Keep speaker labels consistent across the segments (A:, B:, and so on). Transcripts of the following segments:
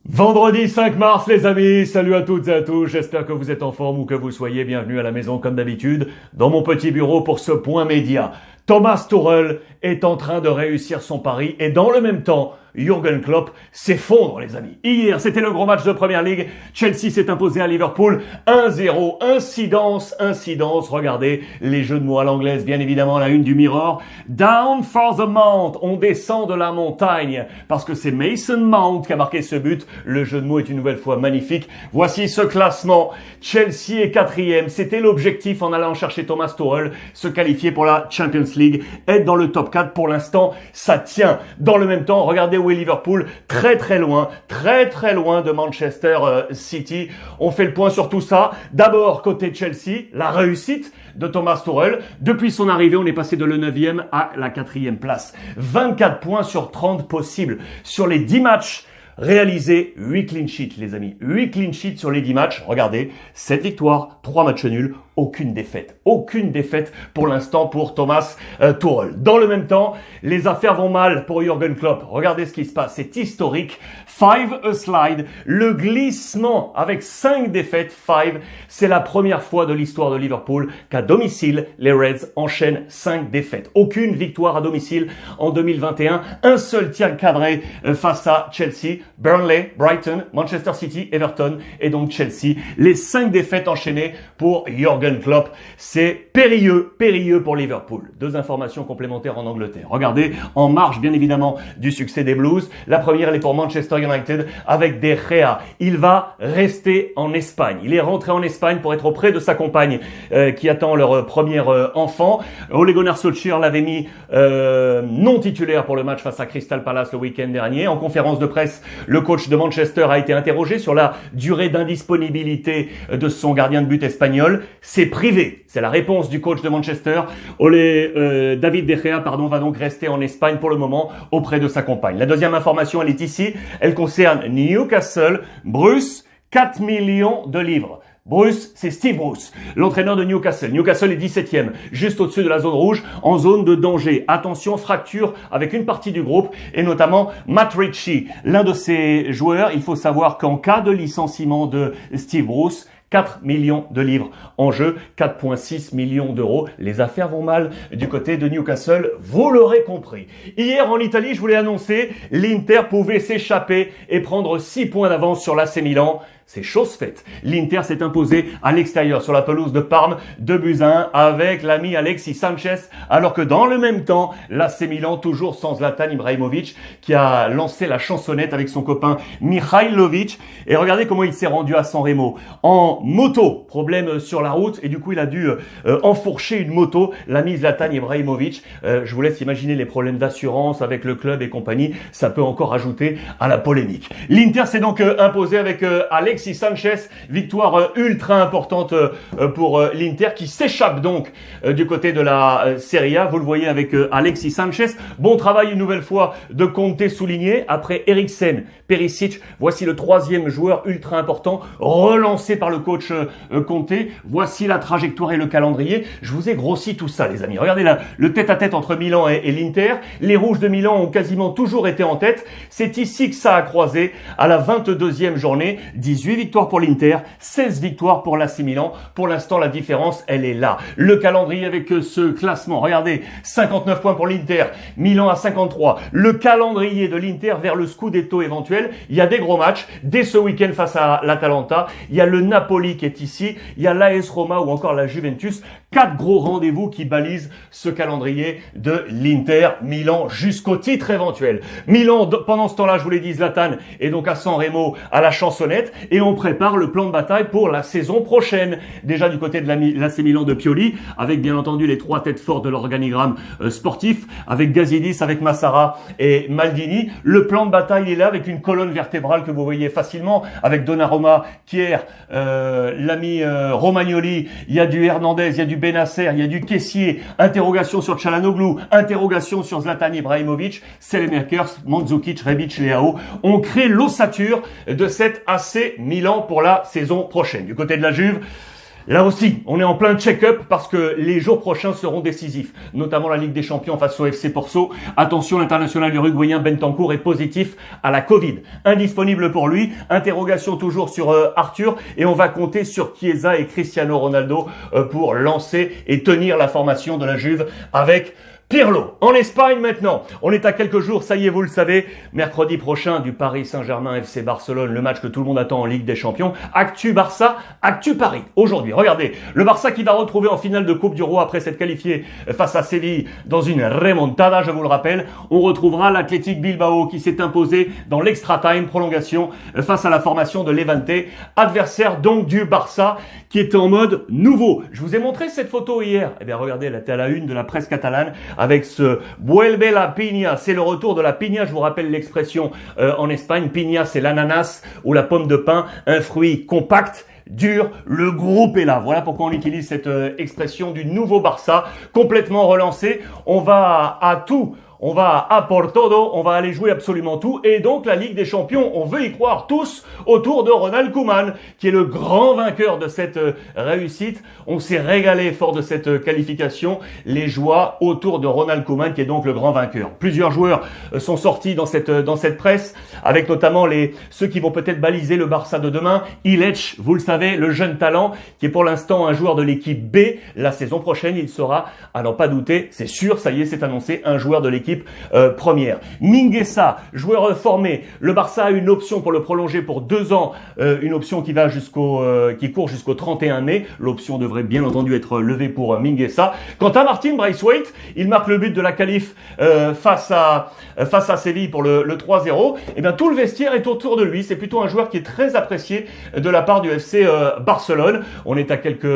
A: Vendredi 5 mars les amis, salut à toutes et à tous, j'espère que vous êtes en forme ou que vous soyez, bienvenue à la maison comme d'habitude, dans mon petit bureau pour ce point média. Thomas Tuchel est en train de réussir son pari et dans le même temps, Jürgen Klopp s'effondre les amis. Hier, c'était le gros match de Premier League. Chelsea s'est imposé à Liverpool 1-0. Incidence. Regardez les jeux de mots à l'anglaise, bien évidemment, la une du Mirror. Down for the Mount. On descend de la montagne parce que c'est Mason Mount qui a marqué ce but. Le jeu de mots est une nouvelle fois magnifique. Voici ce classement. Chelsea est 4e. C'était l'objectif en allant chercher Thomas Tuchel, se qualifier pour la Champions League, être dans le top 4. Pour l'instant, ça tient. Dans le même temps, regardez où est Liverpool, très loin de Manchester City. On fait le point sur tout ça. D'abord, côté Chelsea, la réussite de Thomas Tuchel. Depuis son arrivée, on est passé de la 9e à la 4e place. 24 points sur 30 possibles. Sur les 10 matchs réalisés, 8 clean sheets les amis. 8 clean sheets sur les 10 matchs. Regardez, 7 victoires, 3 matchs nuls. Aucune défaite pour l'instant pour Thomas Tuchel. Dans le même temps, les affaires vont mal pour Jürgen Klopp. Regardez ce qui se passe, c'est historique. 5 a slide, le glissement avec 5 défaites. 5, c'est la première fois de l'histoire de Liverpool qu'à domicile, les Reds enchaînent 5 défaites. Aucune victoire à domicile en 2021. Un seul tir cadré face à Chelsea, Burnley, Brighton, Manchester City, Everton et donc Chelsea. Les 5 défaites enchaînées pour Jürgen Klopp, c'est périlleux pour Liverpool. 2 informations complémentaires en Angleterre. Regardez, en marge bien évidemment du succès des Blues. La première, elle est pour Manchester United avec De Gea. Il va rester en Espagne. Il est rentré en Espagne pour être auprès de sa compagne qui attend leur premier enfant. Ole Gunnar Solskjaer l'avait mis non titulaire pour le match face à Crystal Palace le week-end dernier. En conférence de presse, le coach de Manchester a été interrogé sur la durée d'indisponibilité de son gardien de but espagnol. C'est privé. C'est la réponse du coach de Manchester. David De Gea, va donc rester en Espagne pour le moment auprès de sa compagne. La deuxième information, elle est ici. Elle concerne Newcastle. Bruce, 4 millions de livres. Bruce, c'est Steve Bruce, l'entraîneur de Newcastle. Newcastle est 17e, juste au-dessus de la zone rouge, en zone de danger. Attention, fracture avec une partie du groupe, et notamment Matt Ritchie. L'un de ces joueurs, il faut savoir qu'en cas de licenciement de Steve Bruce, 4 millions de livres en jeu, 4,6 millions d'euros. Les affaires vont mal du côté de Newcastle, vous l'aurez compris. Hier en Italie, je vous l'ai annoncé, l'Inter pouvait s'échapper et prendre 6 points d'avance sur l'AC Milan. C'est chose faite. L'Inter s'est imposé à l'extérieur sur la pelouse de Parme, 2-1 avec l'ami Alexis Sanchez, alors que dans le même temps, l'AC Milan, toujours sans Zlatan Ibrahimovic, qui a lancé la chansonnette avec son copain Mihajlovic. Et regardez comment il s'est rendu à San Remo. En moto, problème sur la route, et du coup il a dû enfourcher une moto, l'ami Zlatan Ibrahimovic. Je vous laisse imaginer les problèmes d'assurance avec le club et compagnie, ça peut encore ajouter à la polémique. L'Inter s'est donc imposé avec Alexis Sanchez, victoire ultra importante pour l'Inter qui s'échappe donc du côté de la Serie A. Vous le voyez avec Alexis Sanchez. Bon travail une nouvelle fois de Conte souligné. Après Eriksen, Perisic, voici le 3e joueur ultra important relancé par le coach Conte. Voici la trajectoire et le calendrier. Je vous ai grossi tout ça les amis. Regardez là, le tête-à-tête entre Milan et l'Inter. Les Rouges de Milan ont quasiment toujours été en tête. C'est ici que ça a croisé à la 22e journée. 18 victoires pour l'Inter, 16 victoires pour l'AC Milan. Pour l'instant, la différence, elle est là. Le calendrier avec ce classement. Regardez, 59 points pour l'Inter, Milan à 53. Le calendrier de l'Inter vers le Scudetto éventuel. Il y a des gros matchs. Dès ce week-end face à l'Atalanta, il y a le Napoli qui est ici. Il y a l'AS Roma ou encore la Juventus. 4 gros rendez-vous qui balisent ce calendrier de l'Inter Milan jusqu'au titre éventuel. Milan, pendant ce temps-là, je vous l'ai dit, Zlatan est donc à San Remo à la chansonnette et on prépare le plan de bataille pour la saison prochaine. Déjà du côté de l'AC Milan de Pioli, avec bien entendu les 3 têtes fortes de l'organigramme sportif, avec Gazidis, avec Massara et Maldini. Le plan de bataille est là avec une colonne vertébrale que vous voyez facilement, avec Donnarumma, Kier, l'ami Romagnoli, il y a du Hernandez, il y a du Benasser, il y a du Kessié, interrogation sur Çalhanoğlu, interrogation sur Zlatan Ibrahimovic, Selemakers, Mandzukic, Rebic, Leao. On crée l'ossature de cette AC Milan pour la saison prochaine. Du côté de la Juve, Là aussi, on est en plein check-up parce que les jours prochains seront décisifs, notamment la Ligue des Champions face au FC Porto. Attention, l'international uruguayen Bentancur est positif à la Covid. Indisponible pour lui, interrogation toujours sur Arthur et on va compter sur Chiesa et Cristiano Ronaldo pour lancer et tenir la formation de la Juve avec Pirlo. En Espagne maintenant, on est à quelques jours, ça y est, vous le savez, mercredi prochain du Paris Saint-Germain FC Barcelone, le match que tout le monde attend en Ligue des Champions. Actu Barça, Actu Paris. Aujourd'hui, regardez, le Barça qui va retrouver en finale de Coupe du Roi après s'être qualifié face à Séville dans une remontada, je vous le rappelle. On retrouvera l'Athletic Bilbao qui s'est imposé dans l'extra time prolongation face à la formation de Levante, adversaire donc du Barça qui était en mode nouveau. Je vous ai montré cette photo hier. Eh bien, regardez, elle était à la une de la presse catalane avec ce Vuelve la piña. C'est le retour de la piña. Je vous rappelle l'expression en Espagne. Piña, c'est l'ananas ou la pomme de pin, un fruit compact, dur, le groupe est là. Voilà pourquoi on utilise cette expression du nouveau Barça, complètement relancé. On va à por todo, on va aller jouer absolument tout. Et donc, la Ligue des Champions, on veut y croire tous autour de Ronald Koeman, qui est le grand vainqueur de cette réussite. On s'est régalé fort de cette qualification. Les joies autour de Ronald Koeman, qui est donc le grand vainqueur. Plusieurs joueurs sont sortis dans cette presse, avec notamment ceux qui vont peut-être baliser le Barça de demain. Illich, vous le savez, le jeune talent, qui est pour l'instant un joueur de l'équipe B. La saison prochaine, il sera, à n'en pas douter, c'est sûr, ça y est, c'est annoncé, un joueur de l'équipe première. Mingueza, joueur formé. Le Barça a une option pour le prolonger pour 2 ans, une option qui court jusqu'au 31 mai. L'option devrait bien entendu être levée pour Mingueza. Quant à Martin Braithwaite, il marque le but de la qualif face à Séville pour le 3-0. Et bien tout le vestiaire est autour de lui. C'est plutôt un joueur qui est très apprécié de la part du FC Barcelone. On est à quelques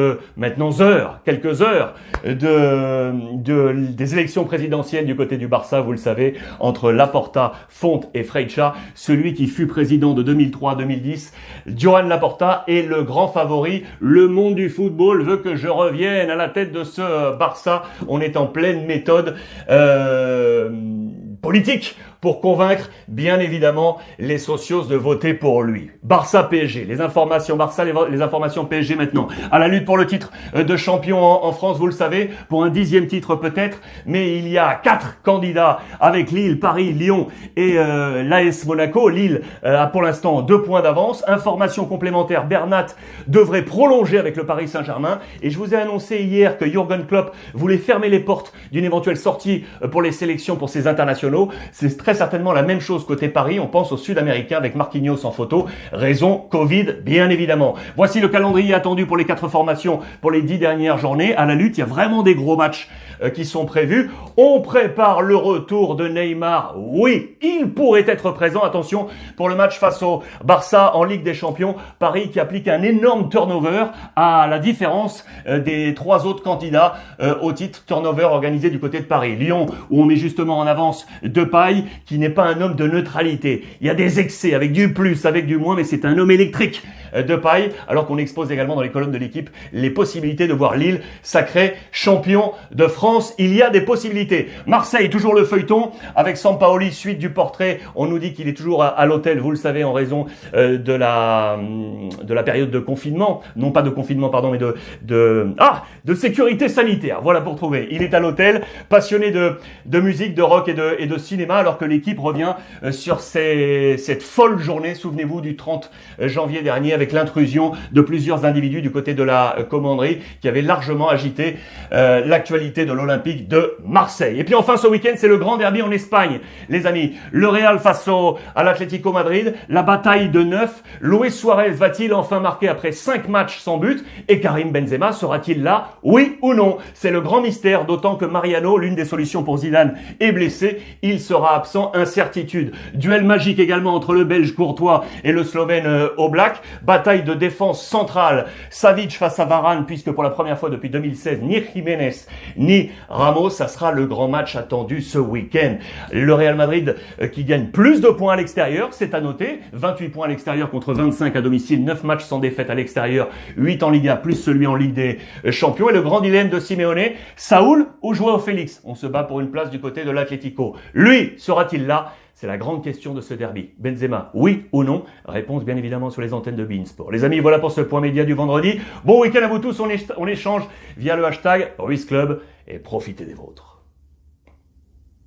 A: heures des élections présidentielles du côté du Barça, vous le savez, entre Laporta, Font et Freixa, celui qui fut président de 2003 à 2010, Joan Laporta est le grand favori. Le monde du football veut que je revienne à la tête de ce Barça. On est en pleine méthode politique pour convaincre, bien évidemment, les socios de voter pour lui. Barça PSG, les informations Barça, les informations PSG maintenant. À la lutte pour le titre de champion en France, vous le savez, pour un 10e titre peut-être, mais il y a 4 candidats avec Lille, Paris, Lyon et l'AS Monaco. Lille a pour l'instant 2 points d'avance. Information complémentaire, Bernat devrait prolonger avec le Paris Saint-Germain. Et je vous ai annoncé hier que Jürgen Klopp voulait fermer les portes d'une éventuelle sortie pour les sélections, pour ses internationaux. C'est très certainement la même chose côté Paris. On pense aux Sud-Américains avec Marquinhos en photo. Raison Covid, bien évidemment. Voici le calendrier attendu pour les 4 formations pour les 10 dernières journées. À la lutte, il y a vraiment des gros matchs qui sont prévus. On prépare le retour de Neymar. Oui, il pourrait être présent. Attention pour le match face au Barça en Ligue des Champions. Paris qui applique un énorme turnover à la différence des 3 autres candidats au titre turnover organisé du côté de Paris. Lyon, où on met justement en avance Depay, qui n'est pas un homme de neutralité. Il y a des excès avec du plus, avec du moins, mais c'est un homme électrique, Depay, alors qu'on expose également dans les colonnes de l'équipe les possibilités de voir Lille sacré champion de France. Il y a des possibilités. Marseille, toujours le feuilleton, avec Sampaoli, suite du portrait. On nous dit qu'il est toujours à l'hôtel, vous le savez, en raison de la période de confinement. Non pas de confinement, pardon, mais de sécurité sanitaire. Voilà pour trouver. Il est à l'hôtel, passionné de musique, de rock et de cinéma, alors que l'équipe revient sur cette folle journée, souvenez-vous, du 30 janvier dernier, avec l'intrusion de plusieurs individus du côté de la commanderie qui avaient largement agité l'actualité de l'Olympique de Marseille. Et puis enfin, ce week-end, c'est le grand derby en Espagne, les amis. Le Real face à l'Atlético Madrid, la bataille de 9. Luis Suarez va-t-il enfin marquer après 5 matchs sans but? Et Karim Benzema sera-t-il là? Oui ou non? C'est le grand mystère, d'autant que Mariano, l'une des solutions pour Zidane, est blessé. Il sera absent, incertitude. Duel magique également entre le Belge Courtois et le Slovène Oblak. Bataille de défense centrale. Savic face à Varane, puisque pour la première fois depuis 2016, ni Jiménez ni Ramos, ça sera le grand match attendu ce week-end. Le Real Madrid qui gagne plus de points à l'extérieur, c'est à noter. 28 points à l'extérieur contre 25 à domicile, 9 matchs sans défaite à l'extérieur, 8 en Liga, plus celui en Ligue des Champions. Et le grand dilemme de Simeone, Saúl ou João Félix? On se bat pour une place du côté de l'Atlético. Lui, sera-t-il là? C'est la grande question de ce derby. Benzema, oui ou non? Réponse bien évidemment sur les antennes de beIN Sport. Les amis, voilà pour ce point média du vendredi. Bon week-end à vous tous, on échange via le hashtag RuizClub et profitez des vôtres.